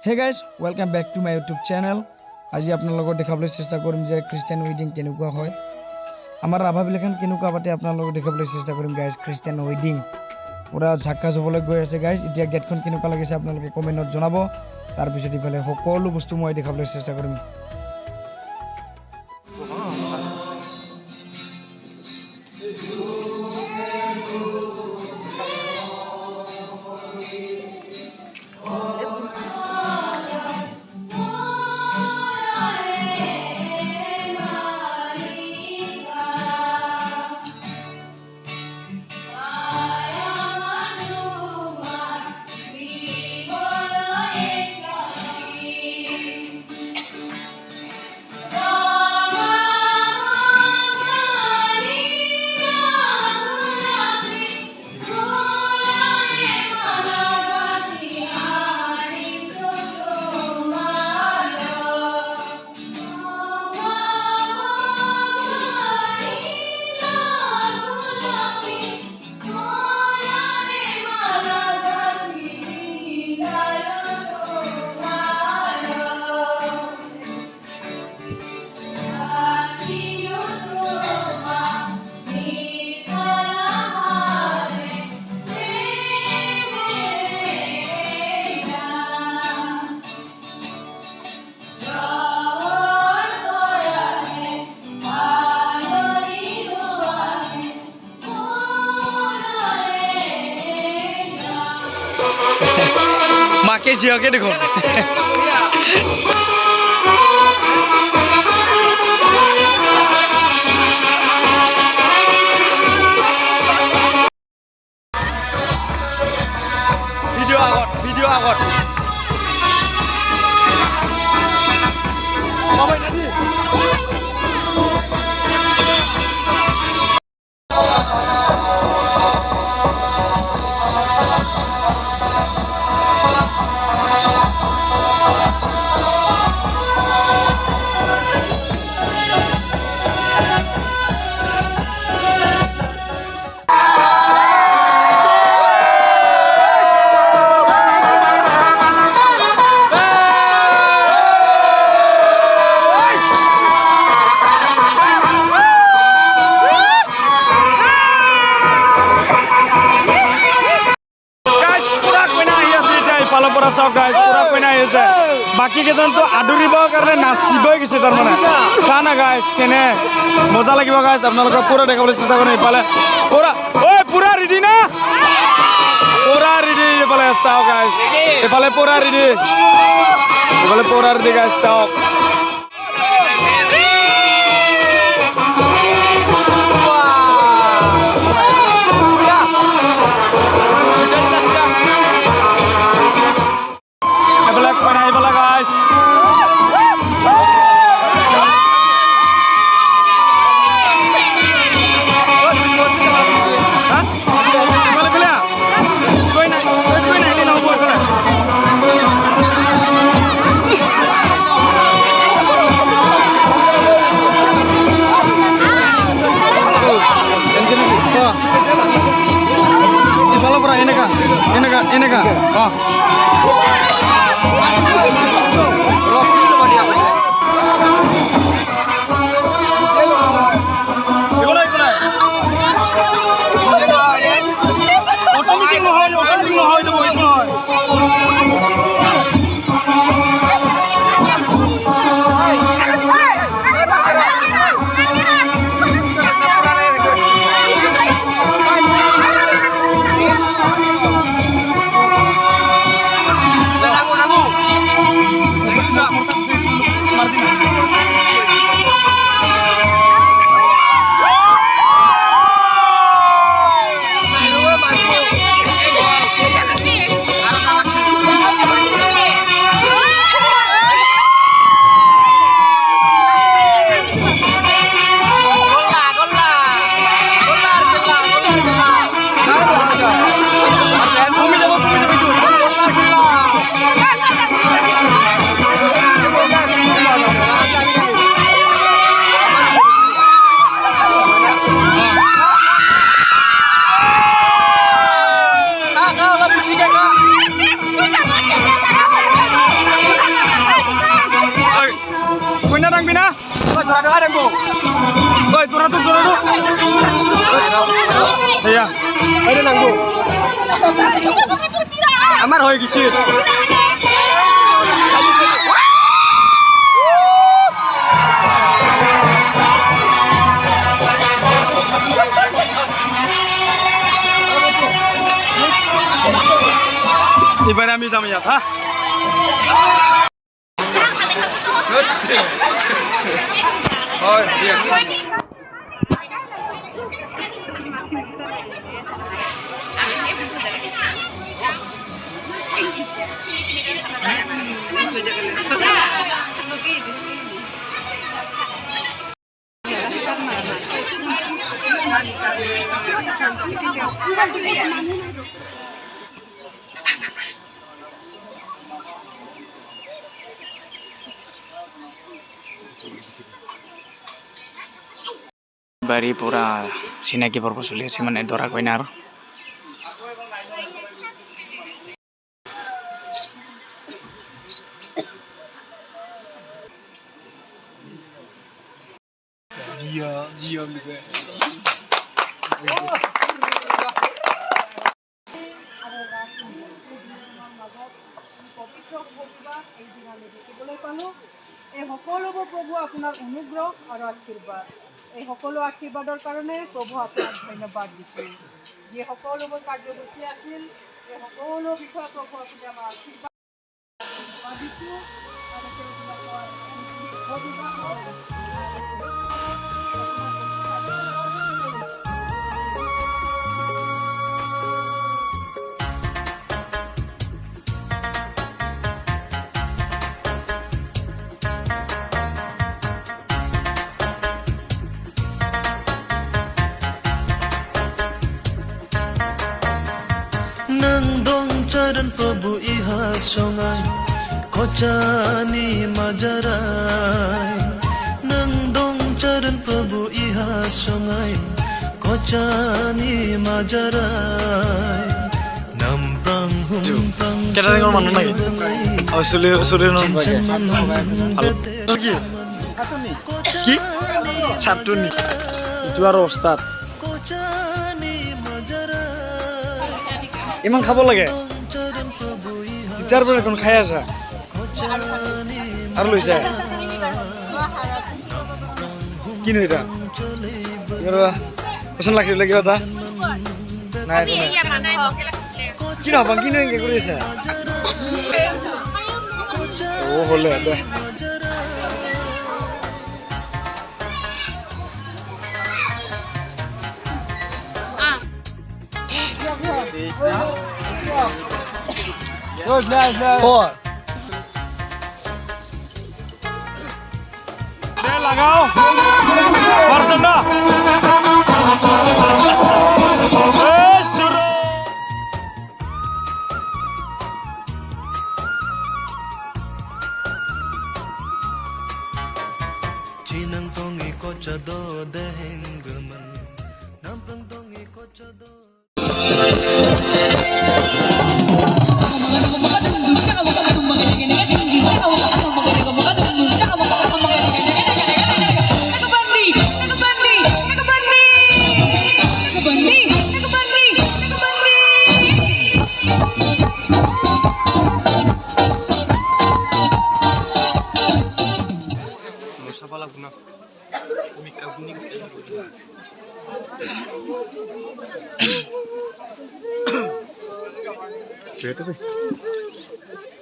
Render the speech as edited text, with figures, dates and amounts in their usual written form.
Hey guys welcome back to my YouTube channel. আজি আপোনালোকক দেখাবলৈ চেষ্টা কৰিম যে খ্ৰীষ্টিয়ান ৱেডিং কেনেকুৱা হয়, আমাৰ ৰাভাবিলাখন কেনেকুৱা পাতে আপোনালোকক দেখাবলৈ চেষ্টা কৰিম গাইজ। খ্ৰীষ্টিয়ান ৱেডিং পূৰা ঝাক্কাছ হ'বলৈ গৈ আছে গাইজ। এতিয়া গেটখন কেনেকুৱা লাগিছে আপোনালোকে কমেণ্টত জনাব। তাৰপিছত ইফালে সকলো বস্তু মই দেখাবলৈ চেষ্টা কৰিম। মাকে ঝিয়কে দেখুন ভিডিও আগত চাওক গাইজ, পুৰা কইনা আহি আছে। বাকী কেইজনতো আদৰিবৰ কাৰণে নাচিবই গৈছে। তাৰমানে চা না গাইজ, কেনে মজা লাগিব গাইজ। আপোনালোকক পুৰা দেখাবলৈ চেষ্টা কৰিম। ইফালে পুৰা ৰেডি না, পুৰা ৰেডি। এইফালে চাওক গাইজ, এইফালে পুৰা ৰেডি, এইফালে পুৰা ৰেডি গাইজ। চাওক এনেকা সেয়া এইটো নাংগো আমাৰ হৈ গৈছে এবারে আমি যাম ইয়াত হা বাড়ি পুরা চিনাকি পর্ব চলি আছে মানে দৰা কইনাৰ এই সকলোবোৰ প্ৰভু আপোনাৰ অনুগ্ৰহ আৰু আশীৰ্বাদ এই সকলো আশীৰ্বাদৰ কাৰণে প্ৰভু আপোনাক ধন্যবাদ দিছোঁ যি সকলোবোৰ কাৰ্যসূচী আছিল এই সকলো বিষয়ে প্ৰভু আপুনি আমাৰ আশীৰ্বাদ দিছোঁ আৰু nang dong charan prabhu iha songai kochani majarai nang dong charan prabhu iha songai kochani majarai nam prang hum prang কেটা দিনৰ মানুহ নাই চুলি কি কি চাটনি ইটো আৰু ওস্তাদ ইমান খাব লাগে তেতিয়াৰ পৰা কোন খাই আছা আৰু লৈছা কিনো এটা পচন্দ লাগিছে বোলে কিবা এটা নাই কি নহবা কিনো এনেকৈ কৰি আছা অ' হ'লে দে লাগাও পারছেনটা chinang tongi kocha do dehen german namprang tongi kocha do Betul.